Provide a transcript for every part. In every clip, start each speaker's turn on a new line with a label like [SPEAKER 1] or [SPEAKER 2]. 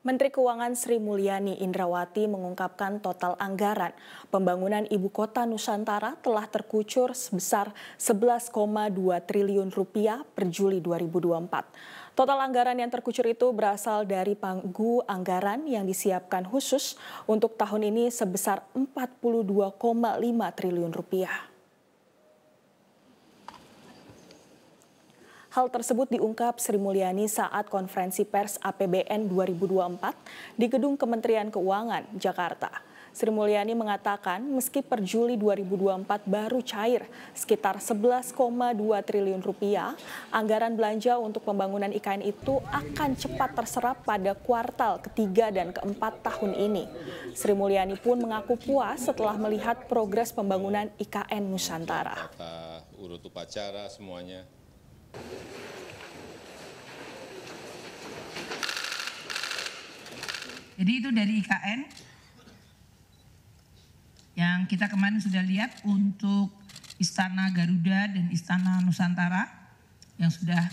[SPEAKER 1] Menteri Keuangan Sri Mulyani Indrawati mengungkapkan total anggaran pembangunan ibu kota Nusantara telah terkucur sebesar 11,2 triliun rupiah per Juli 2024. Total anggaran yang terkucur itu berasal dari pagu anggaran yang disiapkan khusus untuk tahun ini sebesar 42,5 triliun rupiah. Hal tersebut diungkap Sri Mulyani saat konferensi pers APBN 2024 di Gedung Kementerian Keuangan, Jakarta. Sri Mulyani mengatakan meski per Juli 2024 baru cair sekitar 11,2 triliun rupiah, anggaran belanja untuk pembangunan IKN itu akan cepat terserap pada kuartal ketiga dan keempat tahun ini. Sri Mulyani pun mengaku puas setelah melihat progres pembangunan IKN Nusantara.
[SPEAKER 2] Urut upacara semuanya.
[SPEAKER 3] Jadi itu dari IKN yang kita kemarin sudah lihat untuk Istana Garuda dan Istana Nusantara yang sudah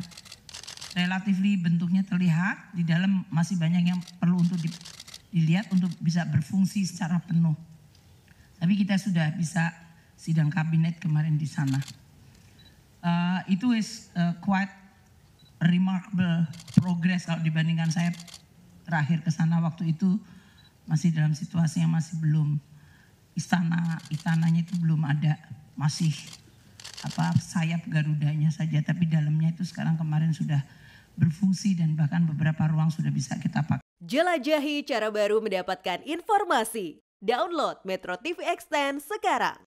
[SPEAKER 3] relatif bentuknya terlihat, di dalam masih banyak yang perlu untuk dilihat untuk bisa berfungsi secara penuh. Tapi kita sudah bisa sidang kabinet kemarin di sana. Itu quite remarkable progress kalau dibandingkan saya terakhir ke sana waktu itu masih dalam situasi yang masih belum istananya itu belum ada, masih sayap Garudanya saja, tapi dalamnya itu sekarang kemarin sudah berfungsi dan bahkan beberapa ruang sudah bisa kita pakai.
[SPEAKER 4] Jelajahi cara baru mendapatkan informasi. Download Metro TV Extend sekarang.